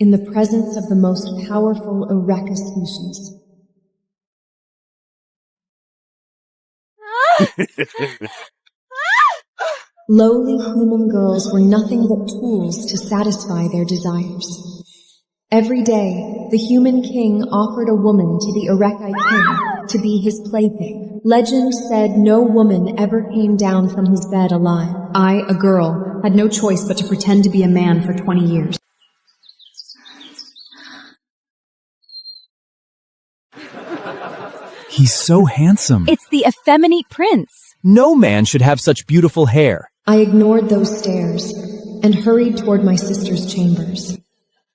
in the presence of the most powerful Eureka species. Lowly human girls were nothing but tools to satisfy their desires. Every day, the human king offered a woman to the Eureka king to be his plaything. Legend said no woman ever came down from his bed alive. I, a girl, had no choice but to pretend to be a man for 20 years. He's so handsome. It's the effeminate prince. No man should have such beautiful hair. I ignored those stares and hurried toward my sister's chambers.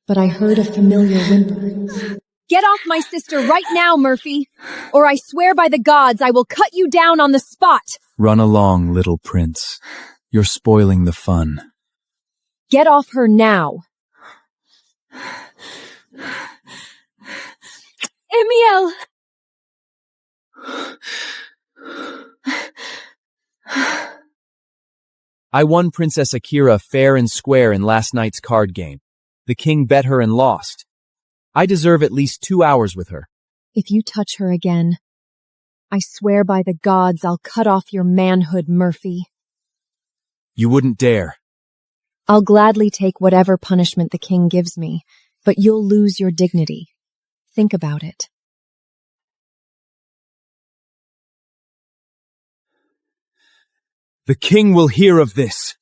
But I heard a familiar whimper. Get off my sister right now, Murphy, or I swear by the gods I will cut you down on the spot. Run along, little prince. You're spoiling the fun. Get off her now. Emiel! I won Princess Akira fair and square in last night's card game. The king bet her and lost. I deserve at least 2 hours with her. If you touch her again, I swear by the gods I'll cut off your manhood, Murphy. You wouldn't dare. I'll gladly take whatever punishment the king gives me, but you'll lose your dignity. Think about it. The king will hear of this.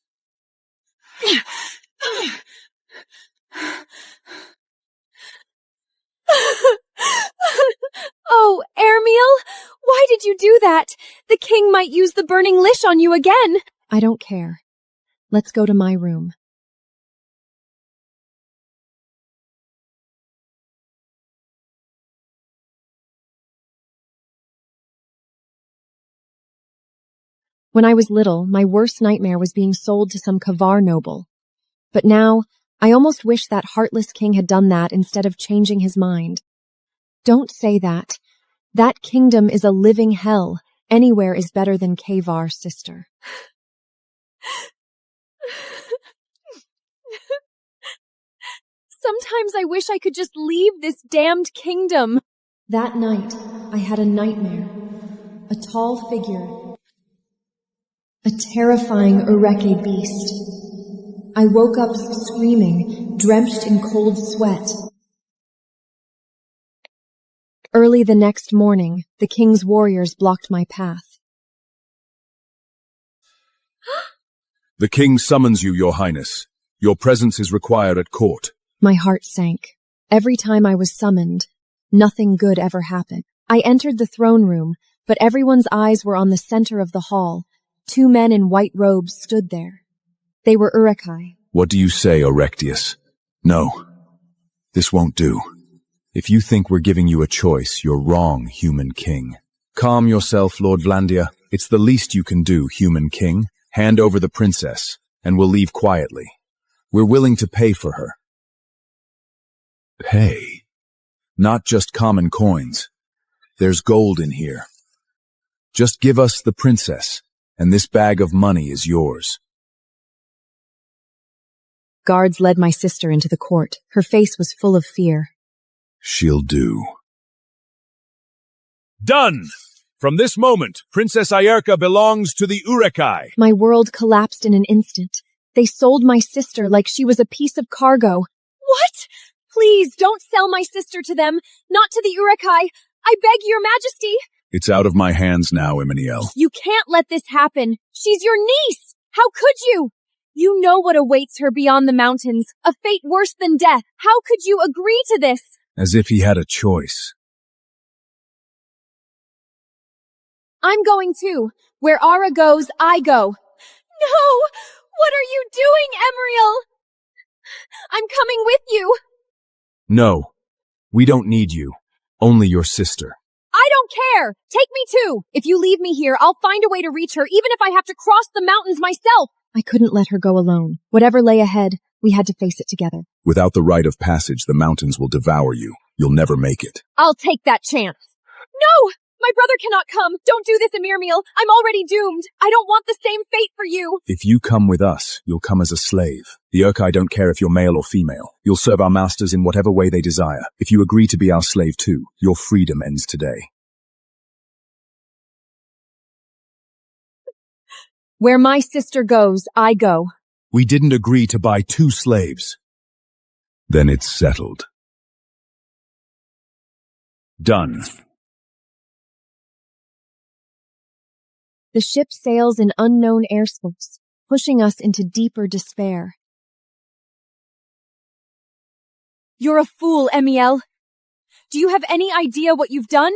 Oh, Ermiel, why did you do that? The king might use the burning leash on you again. I don't care. Let's go to my room. When I was little, my worst nightmare was being sold to some Kavar noble. But now, I almost wish that heartless king had done that instead of changing his mind. Don't say that. That kingdom is a living hell. Anywhere is better than Kavar, sister. Sometimes I wish I could just leave this damned kingdom. That night, I had a nightmare. A tall figure. A terrifying Eureka beast. I woke up screaming, drenched in cold sweat. Early the next morning, the king's warriors blocked my path. The king summons you, your highness. Your presence is required at court. My heart sank. Every time I was summoned, nothing good ever happened. I entered the throne room, but everyone's eyes were on the center of the hall. 2 men in white robes stood there. They were Eureka. What do you say, Orectius? No, this won't do. If you think we're giving you a choice, you're wrong, human king. Calm yourself, Lord Vlandia. It's the least you can do, human king. Hand over the princess, and we'll leave quietly. We're willing to pay for her. Pay? Not just common coins. There's gold in here. Just give us the princess, and this bag of money is yours. Guards led my sister into the court. Her face was full of fear. She'll do. Done! From this moment, Princess Ayerka belongs to the Eureka. My world collapsed in an instant. They sold my sister like she was a piece of cargo. What? Please don't sell my sister to them, not to the Eureka. I beg your majesty. It's out of my hands now, Emmanuel. You can't let this happen. She's your niece. How could you? You know what awaits her beyond the mountains, a fate worse than death. How could you agree to this? As if he had a choice. I'm going too. Where Ara goes, I go. No! What are you doing, Emriel? I'm coming with you. No, we don't need you. Only your sister. I don't care. Take me too. If you leave me here, I'll find a way to reach her, even if I have to cross the mountains myself. I couldn't let her go alone. Whatever lay ahead, we had to face it together. Without the rite of passage, the mountains will devour you. You'll never make it. I'll take that chance. No! My brother cannot come. Don't do this, Emirmil. I'm already doomed. I don't want the same fate for you. If you come with us, you'll come as a slave. The Urkai don't care if you're male or female. You'll serve our masters in whatever way they desire. If you agree to be our slave too, your freedom ends today. Where my sister goes, I go. We didn't agree to buy 2 slaves. Then it's settled. Done. The ship sails in unknown airspace, pushing us into deeper despair. You're a fool, Emiel. Do you have any idea what you've done?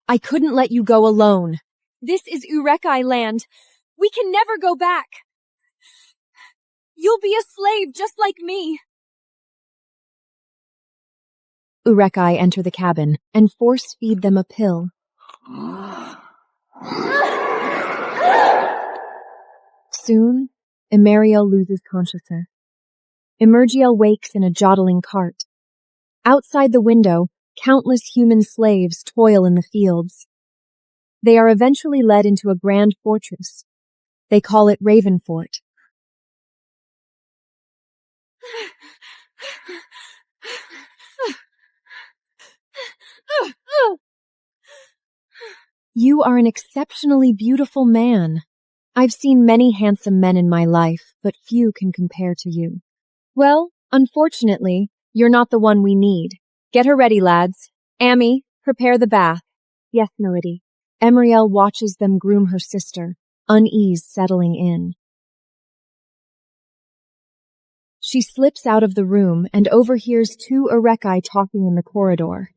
I couldn't let you go alone. This is Urekai land. We can never go back. You'll be a slave just like me. Urekai enter the cabin and force-feed them a pill. Soon, Emeriel loses consciousness. Emergiel wakes in a jottling cart. Outside the window, countless human slaves toil in the fields. They are eventually led into a grand fortress. They call it Ravenfort. You are an exceptionally beautiful man. I've seen many handsome men in my life, but few can compare to you. Well, unfortunately, you're not the one we need. Get her ready, lads. Amy, prepare the bath. Yes, milady. Emeriel watches them groom her sister, unease settling in. She slips out of the room and overhears 2 Urekai talking in the corridor.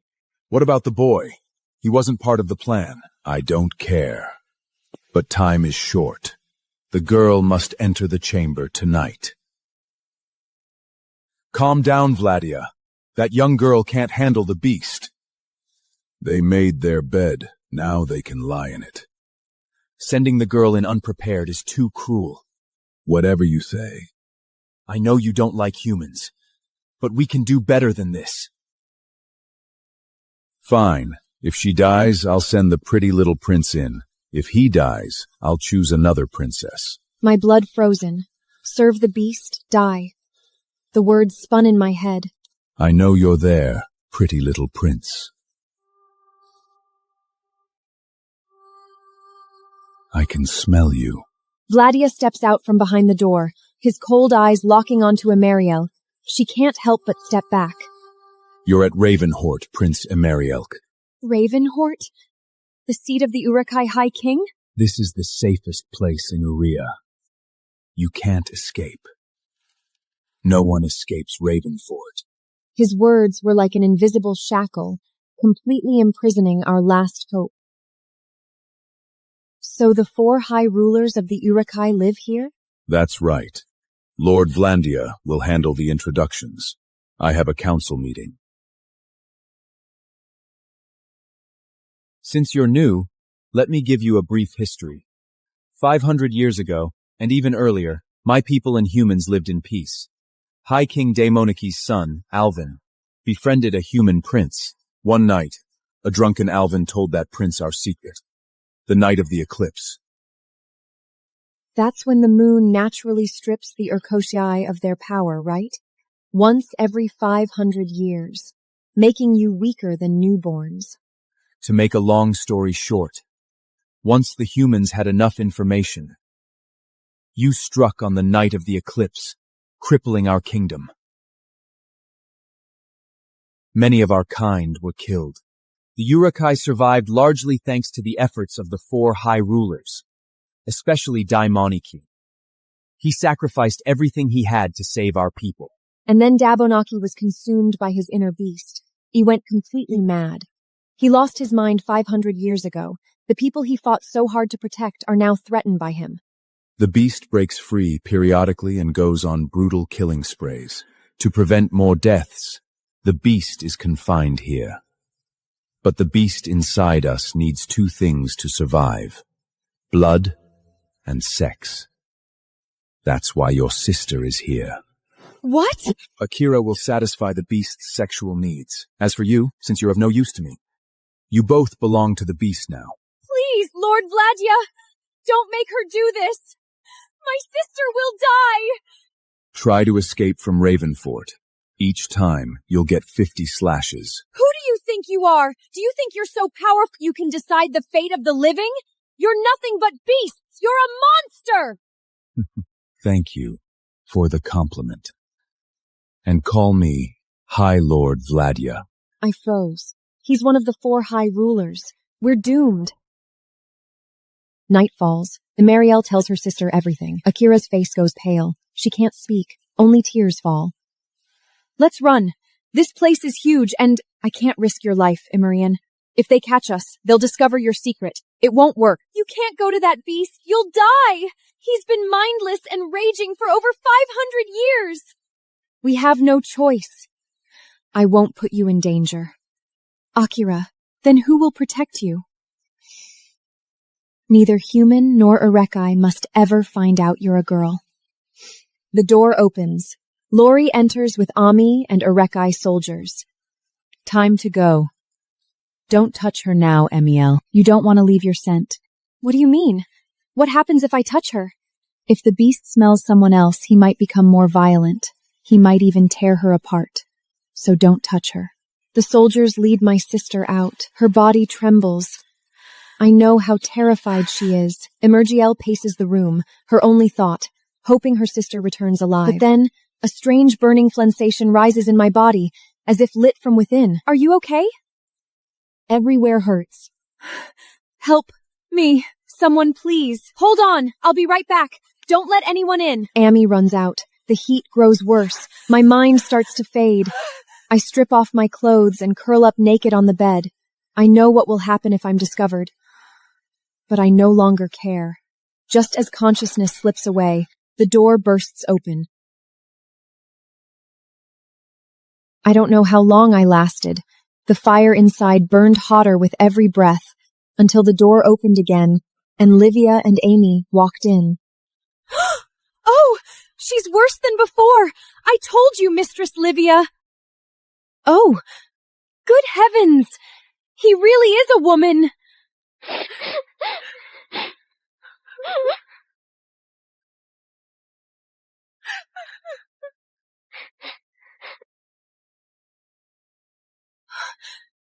What about the boy? He wasn't part of the plan. I don't care. But time is short. The girl must enter the chamber tonight. Calm down, Vladia. That young girl can't handle the beast. They made their bed. Now they can lie in it. Sending the girl in unprepared is too cruel. Whatever you say. I know you don't like humans, but we can do better than this. Fine. If she dies, I'll send the pretty little prince in. If he dies, I'll choose another princess. My blood frozen. Serve the beast, die. The words spun in my head. I know you're there, pretty little prince. I can smell you. Vladia steps out from behind the door, his cold eyes locking onto Emeriel. She can't help but step back. You're at Ravenhort, Prince Emerielk. Ravenhort? The seat of the Urekai High King? This is the safest place in Uria. You can't escape. No one escapes Ravenfort. His words were like an invisible shackle, completely imprisoning our last hope. So the 4 high rulers of the Urekai live here? That's right. Lord Vlandia will handle the introductions. I have a council meeting. Since you're new, let me give you a brief history. 500 years ago, and even earlier, my people and humans lived in peace. High King Daemoniki's son, Alvin, befriended a human prince. One night, a drunken Alvin told that prince our secret. The night of the eclipse. That's when the moon naturally strips the Urkoshii of their power, right? Once every 500 years, making you weaker than newborns. To make a long story short, once the humans had enough information, you struck on the night of the eclipse, crippling our kingdom. Many of our kind were killed. The Urekai survived largely thanks to the efforts of the 4 high rulers, especially Daimoniki. He sacrificed everything he had to save our people. And then Dabonaki was consumed by his inner beast. He went completely mad. He lost his mind 500 years ago. The people he fought so hard to protect are now threatened by him. The beast breaks free periodically and goes on brutal killing sprays. To prevent more deaths, the beast is confined here. But the beast inside us needs 2 things to survive: blood and sex. That's why your sister is here. What? Akira will satisfy the beast's sexual needs. As for you, since you're of no use to me, You both belong to the beast now. Please, Lord Vladia, don't make her do this. My sister will die. Try to escape from Ravenfort. Each time, you'll get 50 slashes. Who do you think you are? Do you think you're so powerful you can decide the fate of the living? You're nothing but beasts. You're a monster. Thank you for the compliment. And call me High Lord Vladia. I froze. He's one of the 4 high rulers. We're doomed. Night falls. Marielle tells her sister everything. Akira's face goes pale. She can't speak. Only tears fall. Let's run. This place is huge, and I can't risk your life, Imarian. If they catch us, they'll discover your secret. It won't work. You can't go to that beast. You'll die. He's been mindless and raging for over 500 years. We have no choice. I won't put you in danger. Akira, then who will protect you? Neither human nor Urekai must ever find out you're a girl. The door opens. Lori enters with Ami and Urekai soldiers. Time to go. Don't touch her now, Emiel. You don't want to leave your scent. What do you mean? What happens if I touch her? If the beast smells someone else, he might become more violent. He might even tear her apart. So don't touch her. The soldiers lead my sister out. Her body trembles. I know how terrified she is. Emergiel paces the room, her only thought, hoping her sister returns alive. But then, a strange burning sensation rises in my body, as if lit from within. Are you okay? Everywhere hurts. Help me. Someone please. Hold on. I'll be right back. Don't let anyone in. Amy runs out. The heat grows worse. My mind starts to fade. I strip off my clothes and curl up naked on the bed. I know what will happen if I'm discovered. But I no longer care. Just as consciousness slips away, the door bursts open. I don't know how long I lasted. The fire inside burned hotter with every breath, until the door opened again, and Livia and Amy walked in. Oh, she's worse than before. I told you, Mistress Livia. Oh, good heavens. He really is a woman.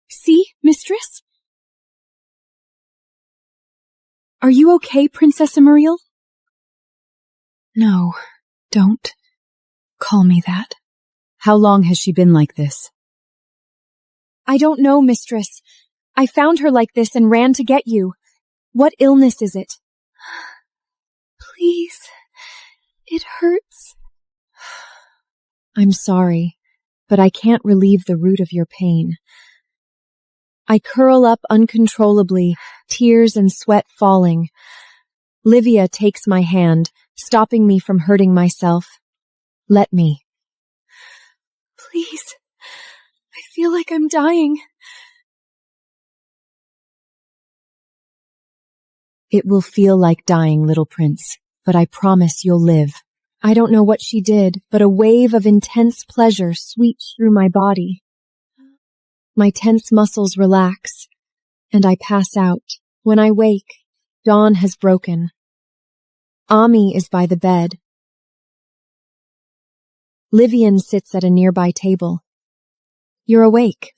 See, mistress? Are you okay, Princess Emuriel? No, don't call me that. How long has she been like this? I don't know, mistress. I found her like this and ran to get you. What illness is it? Please, it hurts. I'm sorry, but I can't relieve the root of your pain. I curl up uncontrollably, tears and sweat falling. Livia takes my hand, stopping me from hurting myself. Let me. Please, I feel like I'm dying. It will feel like dying, little prince, but I promise you'll live. I don't know what she did, but a wave of intense pleasure sweeps through my body. My tense muscles relax, and I pass out. When I wake, dawn has broken. Ami is by the bed. Livian sits at a nearby table. You're awake.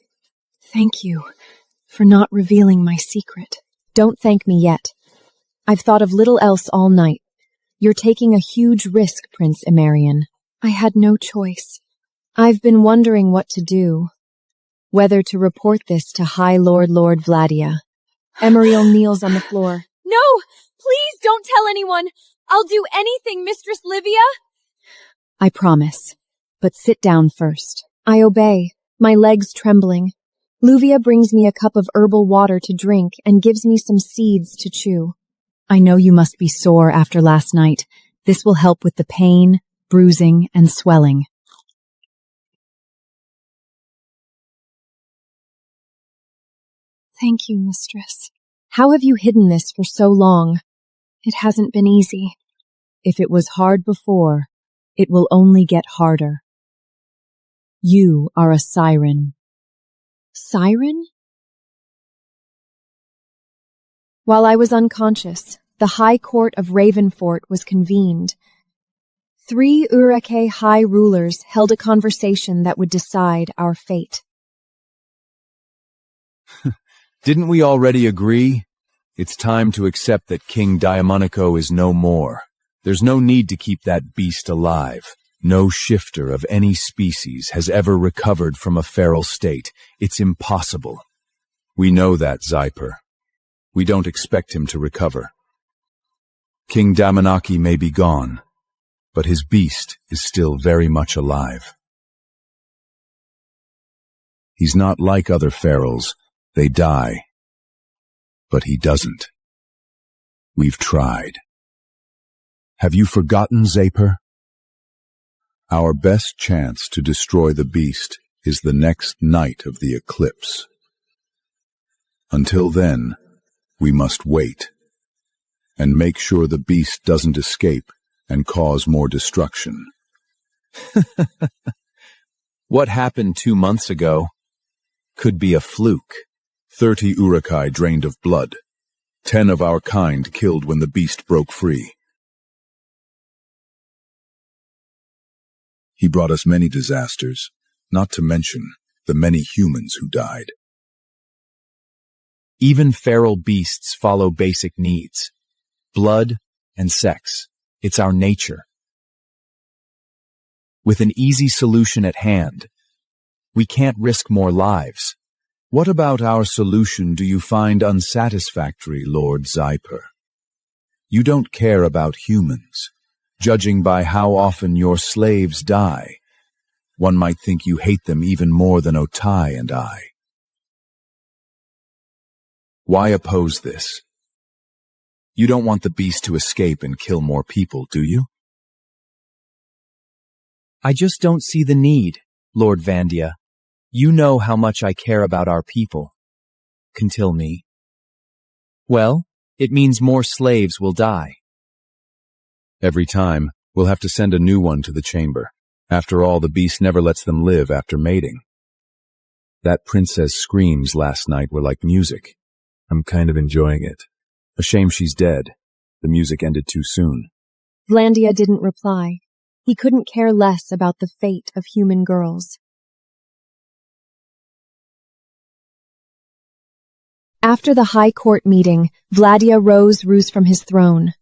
Thank you for not revealing my secret. Don't thank me yet. I've thought of little else all night. You're taking a huge risk, Prince Emarian. I had no choice. I've been wondering what to do. Whether to report this to High Lord Vladia. Emariel kneels on the floor. No! Please don't tell anyone! I'll do anything, Mistress Livia! I promise. But sit down first. I obey, my legs trembling. Luvia brings me a cup of herbal water to drink and gives me some seeds to chew. I know you must be sore after last night. This will help with the pain, bruising, and swelling. Thank you, mistress. How have you hidden this for so long? It hasn't been easy. If it was hard before, it will only get harder. You are a siren. Siren? While I was unconscious, the High Court of Ravenfort was convened. 3 Urake high rulers held a conversation that would decide our fate. Didn't we already agree? It's time to accept that King Diamonico is no more. There's no need to keep that beast alive. No shifter of any species has ever recovered from a feral state. It's impossible. We know that, Zyper. We don't expect him to recover. King Damanaki may be gone, but his beast is still very much alive. He's not like other ferals. They die. But he doesn't. We've tried. Have you forgotten, Zyper? Our best chance to destroy the beast is the next night of the eclipse. Until then, we must wait and make sure the beast doesn't escape and cause more destruction. What happened 2 months ago could be a fluke. 30 Urukai drained of blood. 10 of our kind killed when the beast broke free. He brought us many disasters, not to mention the many humans who died. Even feral beasts follow basic needs. Blood and sex. It's our nature. With an easy solution at hand, we can't risk more lives. What about our solution do you find unsatisfactory, Lord Zyper? You don't care about humans. Judging by how often your slaves die, one might think you hate them even more than Otai and I. Why oppose this? You don't want the beast to escape and kill more people, do you? I just don't see the need, Lord Vandia. You know how much I care about our people. Contil me. Well, it means more slaves will die. Every time, we'll have to send a new one to the chamber. After all, the beast never lets them live after mating. That princess screams last night were like music. I'm kind of enjoying it. A shame she's dead. The music ended too soon. Vlandia didn't reply. He couldn't care less about the fate of human girls. After the High Court meeting, Vladia rose from his throne.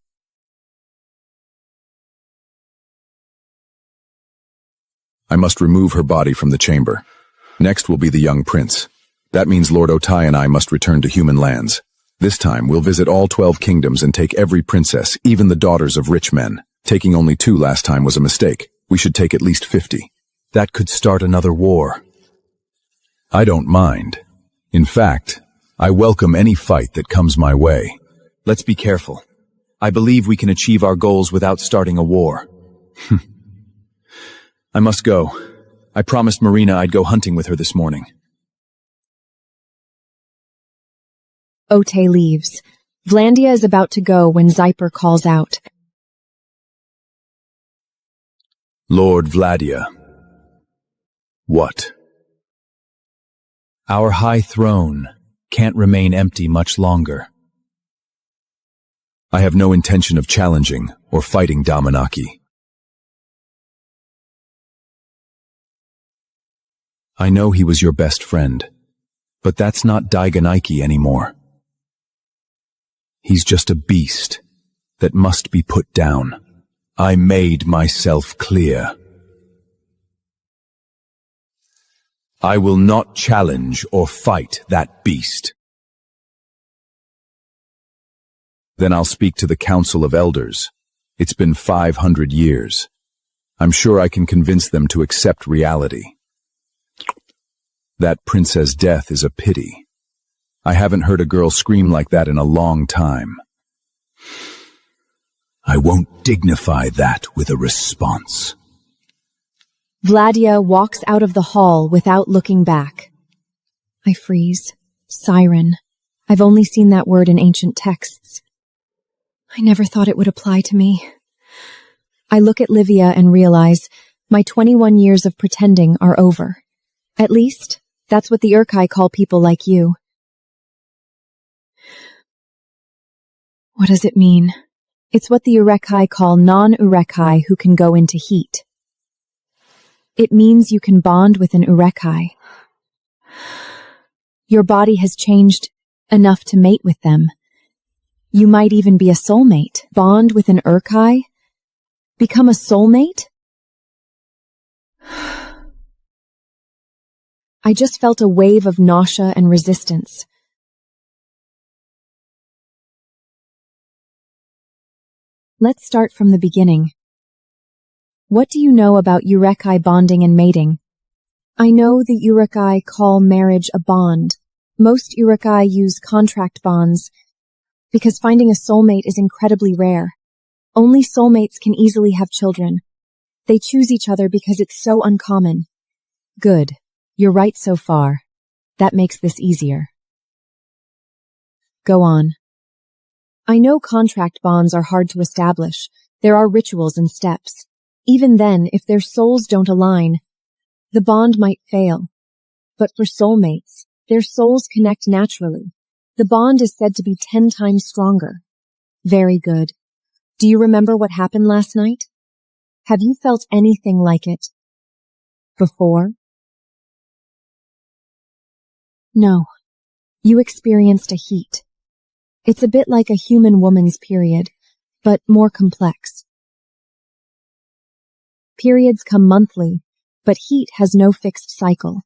I must remove her body from the chamber. Next will be the young prince. That means Lord Otai and I must return to human lands. This time we'll visit all 12 kingdoms and take every princess, even the daughters of rich men. Taking only 2 last time was a mistake. We should take at least 50. That could start another war. I don't mind. In fact, I welcome any fight that comes my way. Let's be careful. I believe we can achieve our goals without starting a war. I must go. I promised Marina I'd go hunting with her this morning. Ote leaves. Vlandia is about to go when Zyper calls out. Lord Vladia. What? Our high throne can't remain empty much longer. I have no intention of challenging or fighting Damanaki. I know he was your best friend, but that's not Daiganiki anymore. He's just a beast that must be put down. I made myself clear. I will not challenge or fight that beast. Then I'll speak to the Council of Elders. It's been 500 years. I'm sure I can convince them to accept reality. That princess' death is a pity. I haven't heard a girl scream like that in a long time. I won't dignify that with a response. Vladia walks out of the hall without looking back. I freeze. Siren. I've only seen that word in ancient texts. I never thought it would apply to me. I look at Livia and realize my 21 years of pretending are over. At least, that's what the Urkai call people like you. What does it mean? It's what the Urekai call non-Urekai who can go into heat. It means you can bond with an Urekai. Your body has changed enough to mate with them. You might even be a soulmate. Bond with an Urekai? Become a soulmate? I just felt a wave of nausea and resistance. Let's start from the beginning. What do you know about Urekai bonding and mating? I know the Urekai call marriage a bond. Most Urekai use contract bonds because finding a soulmate is incredibly rare. Only soulmates can easily have children. They choose each other because it's so uncommon. Good. You're right so far. That makes this easier. Go on. I know contract bonds are hard to establish. There are rituals and steps. Even then, if their souls don't align, the bond might fail. But for soulmates, their souls connect naturally. The bond is said to be 10 times stronger. Very good. Do you remember what happened last night? Have you felt anything like it before? No. You experienced a heat. It's a bit like a human woman's period, but more complex. Periods come monthly, but heat has no fixed cycle.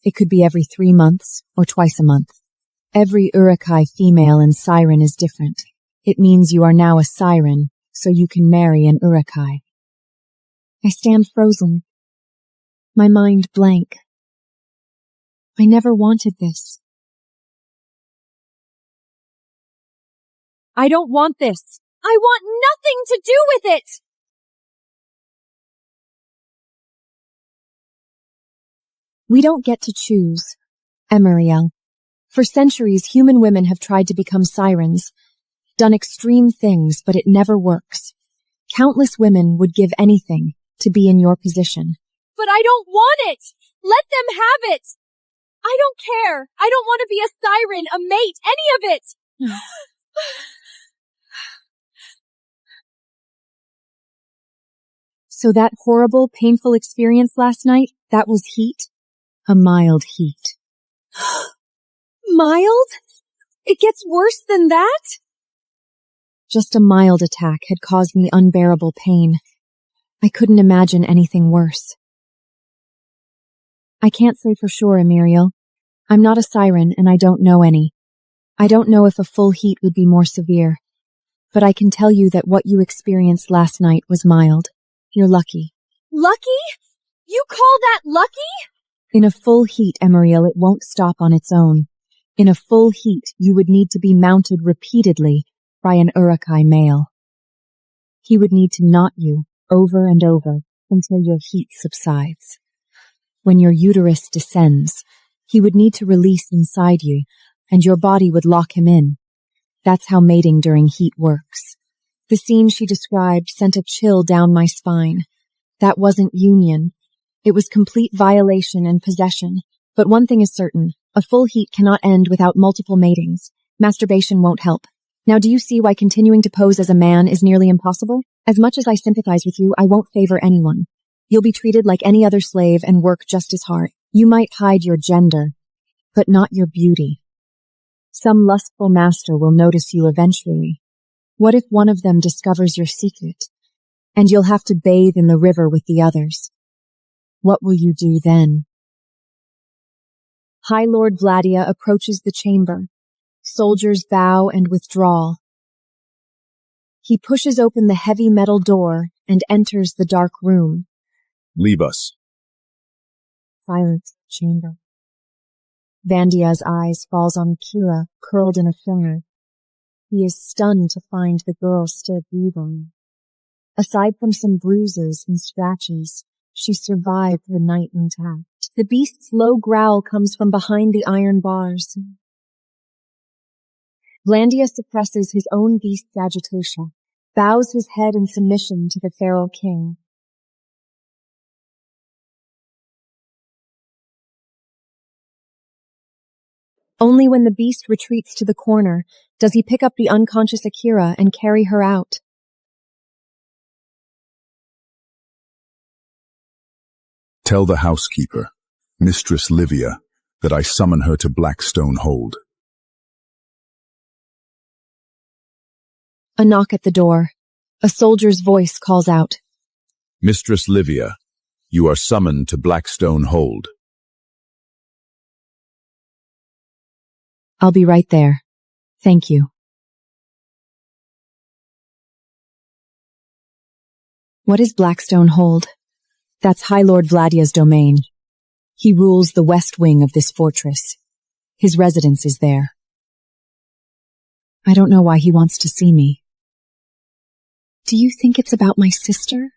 It could be every 3 months or twice a month. Every Urekai female and siren is different. It means you are now a siren, so you can marry an Urekai. I stand frozen. My mind blank. I never wanted this. I don't want this. I want nothing to do with it! We don't get to choose, Emeriel. For centuries, human women have tried to become sirens, done extreme things, but it never works. Countless women would give anything to be in your position. But I don't want it! Let them have it! I don't care! I don't want to be a siren, a mate, any of it! So that horrible, painful experience last night, that was heat? A mild heat. Mild? It gets worse than that? Just a mild attack had caused me unbearable pain. I couldn't imagine anything worse. I can't say for sure, Emeriel. I'm not a siren, and I don't know any. I don't know if a full heat would be more severe. But I can tell you that what you experienced last night was mild. You're lucky. Lucky? You call that lucky? In a full heat, Emeriel, it won't stop on its own. In a full heat, you would need to be mounted repeatedly by an Urekai male. He would need to knot you over and over until your heat subsides. When your uterus descends, he would need to release inside you, and your body would lock him in. That's how mating during heat works. The scene she described sent a chill down my spine. That wasn't union. It was complete violation and possession. But one thing is certain. A full heat cannot end without multiple matings. Masturbation won't help. Now do you see why continuing to pose as a man is nearly impossible? As much as I sympathize with you, I won't favor anyone. You'll be treated like any other slave and work just as hard. You might hide your gender, but not your beauty. Some lustful master will notice you eventually. What if one of them discovers your secret, and you'll have to bathe in the river with the others? What will you do then? High Lord Vladia approaches the chamber. Soldiers bow and withdraw. He pushes open the heavy metal door and enters the dark room. Leave us. Silent chamber. Vandia's eyes falls on Kira, curled in a finger. He is stunned to find the girl still breathing. Aside from some bruises and scratches, she survived the night intact. The beast's low growl comes from behind the iron bars. Vlandia suppresses his own beast's agitation, bows his head in submission to the feral king. Only when the beast retreats to the corner does he pick up the unconscious Akira and carry her out. Tell the housekeeper, Mistress Livia, that I summon her to Blackstone Hold. A knock at the door. A soldier's voice calls out. Mistress Livia, you are summoned to Blackstone Hold. I'll be right there. Thank you. What is Blackstone Hold? That's High Lord Vladia's domain. He rules the west wing of this fortress. His residence is there. I don't know why he wants to see me. Do you think it's about my sister?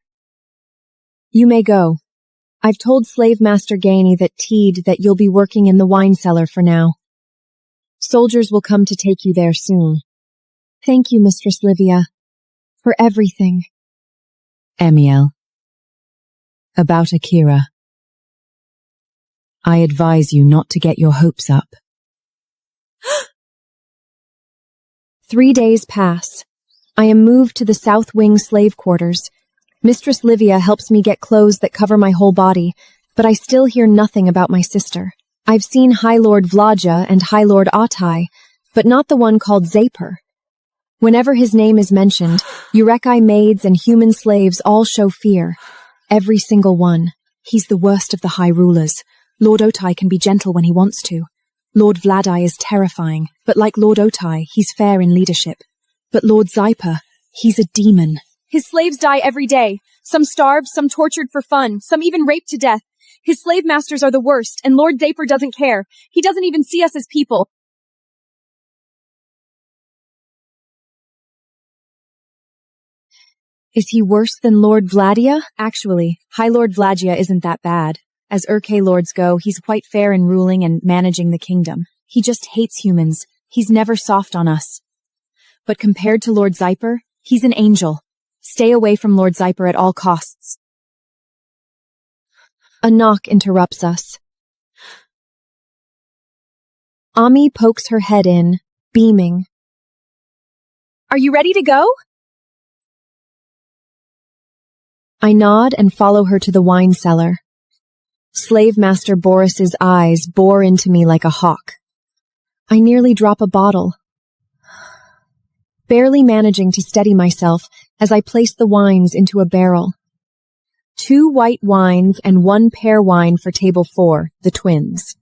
You may go. I've told Slave Master Gainey that you'll be working in the wine cellar for now. Soldiers will come to take you there soon. Thank you, Mistress Livia, for everything. Amiel. About Akira. I advise you not to get your hopes up. 3 days pass. I am moved to the South Wing slave quarters. Mistress Livia helps me get clothes that cover my whole body, but I still hear nothing about my sister. I've seen High Lord Vladia and High Lord Autai, but not the one called Zaper. Whenever his name is mentioned, Urekai maids and human slaves all show fear. Every single one. He's the worst of the high rulers. Lord Otai can be gentle when he wants to. Lord Vladai is terrifying, but like Lord Otai, he's fair in leadership. But Lord Zaper, he's a demon. His slaves die every day. Some starved, some tortured for fun, some even raped to death. His slave masters are the worst, and Lord Zaper doesn't care. He doesn't even see us as people. Is he worse than Lord Vladia? Actually, High Lord Vladia isn't that bad. As Urke lords go, he's quite fair in ruling and managing the kingdom. He just hates humans. He's never soft on us. But compared to Lord Zaper, he's an angel. Stay away from Lord Zaper at all costs. A knock interrupts us. Ami pokes her head in, beaming. Are you ready to go? I nod and follow her to the wine cellar. Slave Master Boris's eyes bore into me like a hawk. I nearly drop a bottle. Barely managing to steady myself as I place the wines into a barrel. 2 white wines and 1 pear wine for table 4, the twins.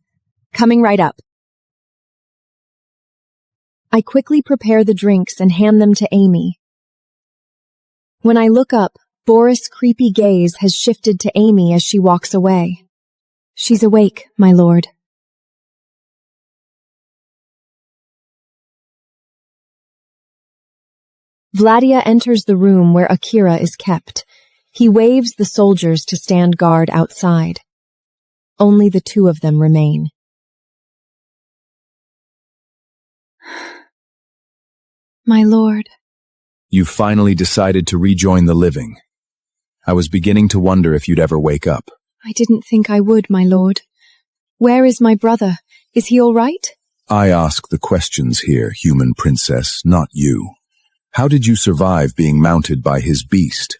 Coming right up. I quickly prepare the drinks and hand them to Amy. When I look up, Boris' creepy gaze has shifted to Amy as she walks away. She's awake, my lord. Vladia enters the room where Akira is kept. He waves the soldiers to stand guard outside. Only the 2 of them remain. My lord. You've finally decided to rejoin the living. I was beginning to wonder if you'd ever wake up. I didn't think I would, my lord. Where is my brother? Is he all right? I ask the questions here, human princess, not you. How did you survive being mounted by his beast?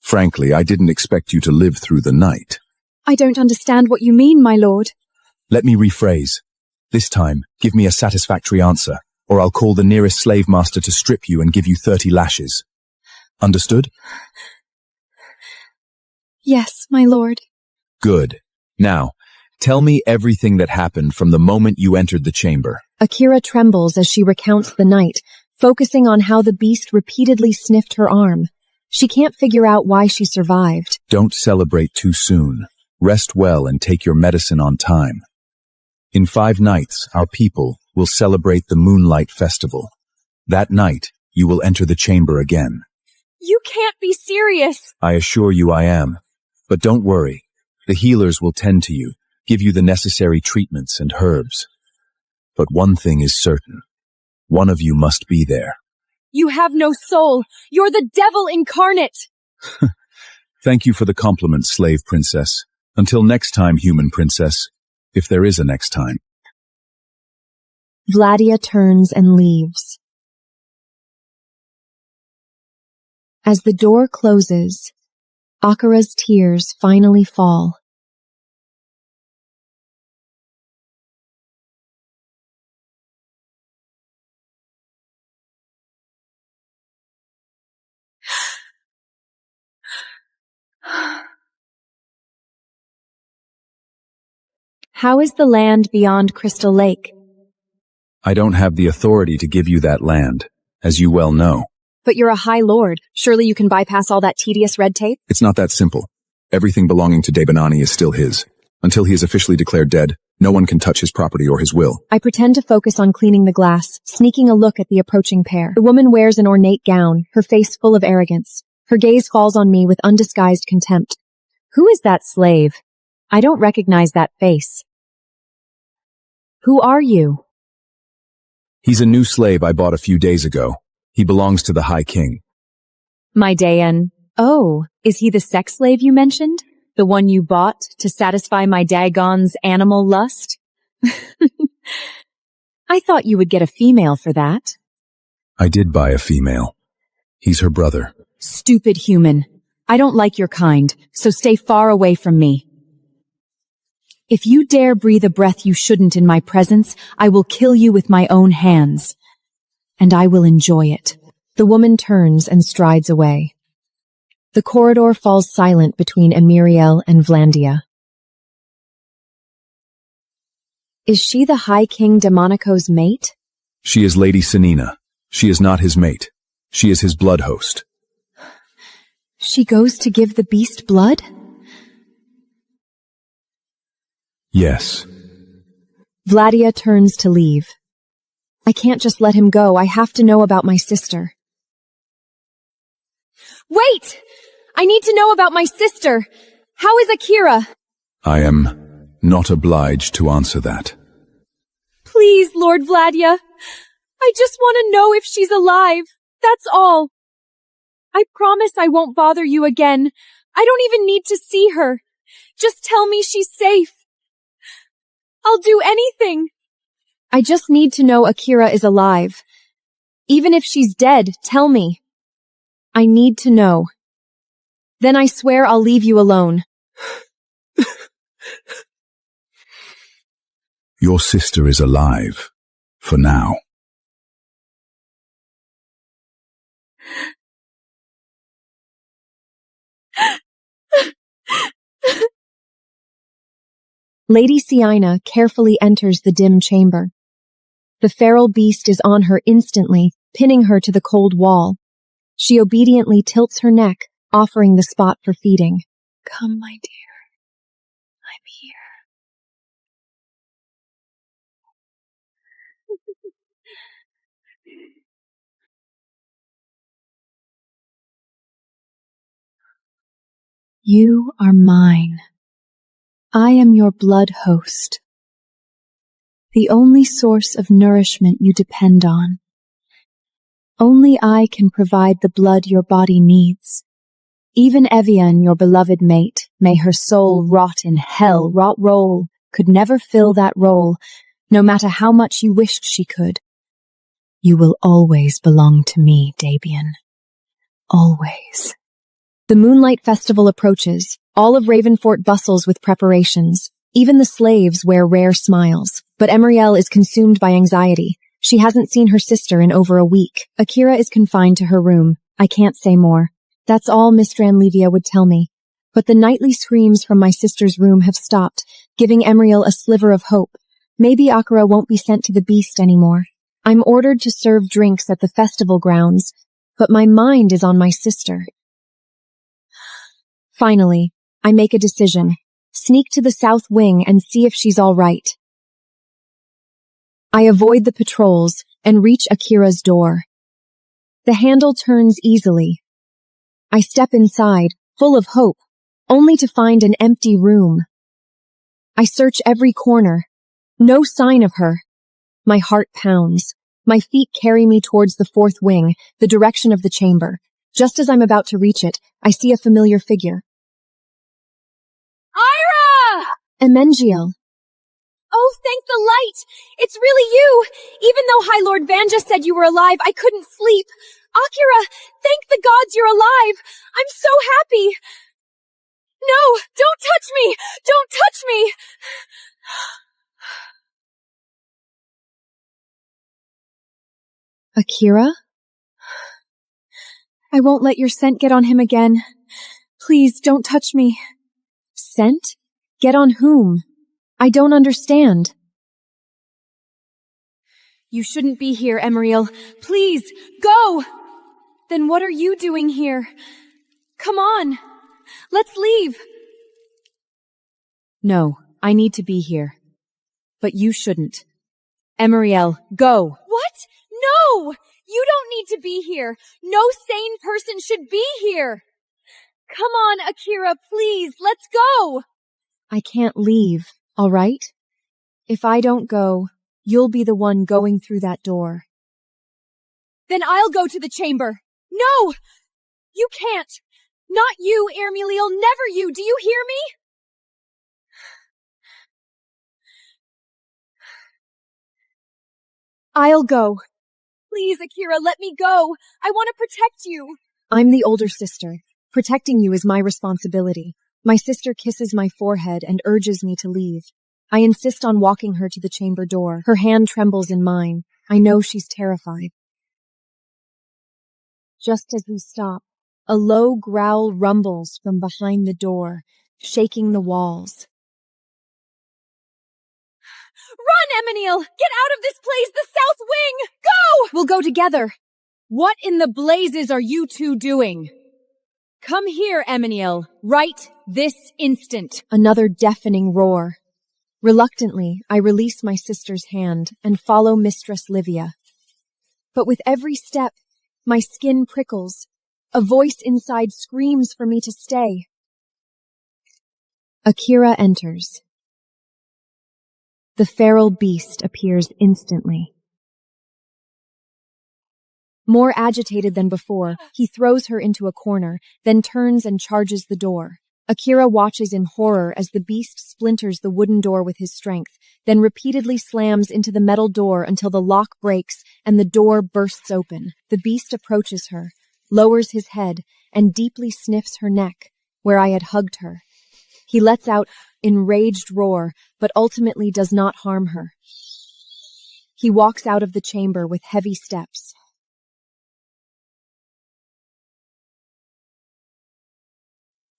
Frankly, I didn't expect you to live through the night. I don't understand what you mean, my lord. Let me rephrase. This time, give me a satisfactory answer, or I'll call the nearest slave master to strip you and give you 30 lashes. Understood? Yes, my lord. Good. Now, tell me everything that happened from the moment you entered the chamber. Akira trembles as she recounts the night, focusing on how the beast repeatedly sniffed her arm. She can't figure out why she survived. Don't celebrate too soon. Rest well and take your medicine on time. In 5 nights, our people will celebrate the Moonlight Festival. That night, you will enter the chamber again. You can't be serious. I assure you I am. But don't worry. The healers will tend to you, give you the necessary treatments and herbs. But one thing is certain. One of you must be there. You have no soul. You're the devil incarnate. Thank you for the compliment, slave princess. Until next time, human princess, if there is a next time. Vladia turns and leaves. As the door closes, Akira's tears finally fall. How is the land beyond Crystal Lake? I don't have the authority to give you that land, as you well know. But you're a high lord. Surely you can bypass all that tedious red tape? It's not that simple. Everything belonging to Debanani is still his. Until he is officially declared dead, no one can touch his property or his will. I pretend to focus on cleaning the glass, sneaking a look at the approaching pair. The woman wears an ornate gown, her face full of arrogance. Her gaze falls on me with undisguised contempt. Who is that slave? I don't recognize that face. Who are you? He's a new slave I bought a few days ago. He belongs to the High King. My Dayan. Oh, is he the sex slave you mentioned? The one you bought to satisfy my Dagon's animal lust? I thought you would get a female for that. I did buy a female. He's her brother. Stupid human. I don't like your kind, so stay far away from me. If you dare breathe a breath you shouldn't in my presence, I will kill you with my own hands. And I will enjoy it. The woman turns and strides away. The corridor falls silent between Emiriel and Vlandia. Is she the High King Demonico's mate? She is Lady Senina. She is not his mate. She is his blood host. She goes to give the beast blood? Yes. Vladia turns to leave. I can't just let him go. I have to know about my sister. Wait! I need to know about my sister. How is Akira? I am not obliged to answer that. Please, Lord Vladia. I just want to know if she's alive. That's all. I promise I won't bother you again. I don't even need to see her. Just tell me she's safe. I'll do anything. I just need to know Akira is alive. Even if she's dead, tell me. I need to know. Then I swear I'll leave you alone. Your sister is alive. For now. Lady Sienna carefully enters the dim chamber. The feral beast is on her instantly, pinning her to the cold wall. She obediently tilts her neck, offering the spot for feeding. Come, my dear. I'm here. You are mine. I am your blood host. The only source of nourishment you depend on. Only I can provide the blood your body needs. Even Evian, your beloved mate, may her soul rot in hell, rot roll, could never fill that role, no matter how much you wished she could. You will always belong to me, Dabian. Always. The Moonlight Festival approaches. All of Ravenfort bustles with preparations. Even the slaves wear rare smiles. But Emiriel is consumed by anxiety. She hasn't seen her sister in over a week. Akira is confined to her room. I can't say more. That's all Miss Stranlevia would tell me. But the nightly screams from my sister's room have stopped, giving Emiriel a sliver of hope. Maybe Akira won't be sent to the beast anymore. I'm ordered to serve drinks at the festival grounds, but my mind is on my sister. Finally, I make a decision. Sneak to the south wing and see if she's all right. I avoid the patrols and reach Akira's door. The handle turns easily. I step inside, full of hope, only to find an empty room. I search every corner. No sign of her. My heart pounds. My feet carry me towards the fourth wing, the direction of the chamber. Just as I'm about to reach it, I see a familiar figure. Ira! Emengiel. Oh, thank the light! It's really you! Even though High Lord Vanja said you were alive, I couldn't sleep. Akira, thank the gods you're alive! I'm so happy! No! Don't touch me! Don't touch me! Akira? I won't let your scent get on him again. Please, don't touch me. Scent? Get on whom? I don't understand. You shouldn't be here, Emeriel. Please, go! Then what are you doing here? Come on, let's leave. No, I need to be here. But you shouldn't. Emeriel, go! What? No! You don't need to be here. No sane person should be here. Come on, Akira, please, let's go! I can't leave, all right? If I don't go, you'll be the one going through that door. Then I'll go to the chamber. No! You can't! Not you, Ermeliel, never you! Do you hear me? I'll go. Please, Akira, let me go. I want to protect you. I'm the older sister. Protecting you is my responsibility. My sister kisses my forehead and urges me to leave. I insist on walking her to the chamber door. Her hand trembles in mine. I know she's terrified. Just as we stop, a low growl rumbles from behind the door, shaking the walls. Run, Emeniel! Get out of this place, the South Wing! Go! We'll go together. What in the blazes are you two doing? Come here, Emeniel, right this instant. Another deafening roar. Reluctantly, I release my sister's hand and follow Mistress Livia. But with every step, my skin prickles. A voice inside screams for me to stay. Akira enters. The feral beast appears instantly. More agitated than before, he throws her into a corner, then turns and charges the door. Akira watches in horror as the beast splinters the wooden door with his strength, then repeatedly slams into the metal door until the lock breaks and the door bursts open. The beast approaches her, lowers his head, and deeply sniffs her neck, where I had hugged her. He lets out an enraged roar, but ultimately does not harm her. He walks out of the chamber with heavy steps.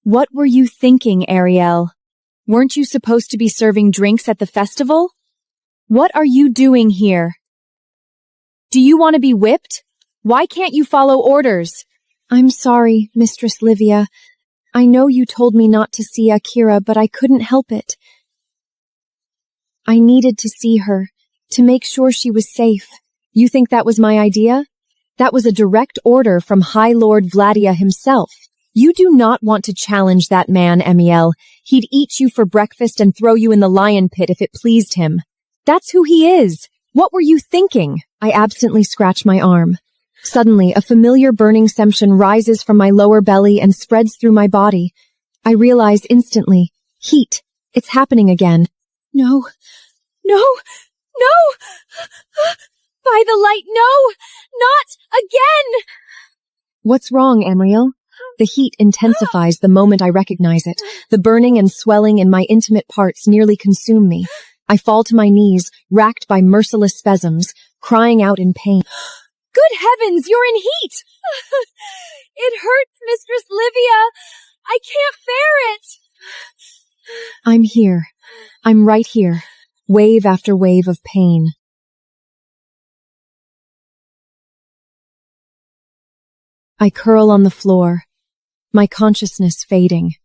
What were you thinking, Ariel? Weren't you supposed to be serving drinks at the festival? What are you doing here? Do you want to be whipped? Why can't you follow orders? I'm sorry, Mistress Livia. I know you told me not to see Akira, but I couldn't help it. I needed to see her, to make sure she was safe. You think that was my idea? That was a direct order from High Lord Vladia himself. You do not want to challenge that man, Emiel. He'd eat you for breakfast and throw you in the lion pit if it pleased him. That's who he is. What were you thinking? I absently scratch my arm. Suddenly, a familiar burning sensation rises from my lower belly and spreads through my body. I realize instantly. Heat. It's happening again. No. No! No! By the light, no! Not again! What's wrong, Emriel? The heat intensifies the moment I recognize it. The burning and swelling in my intimate parts nearly consume me. I fall to my knees, racked by merciless spasms, crying out in pain. Good heavens, you're in heat! It hurts, Mistress Livia! I can't bear it! I'm here. I'm right here. Wave after wave of pain. I curl on the floor, my consciousness fading.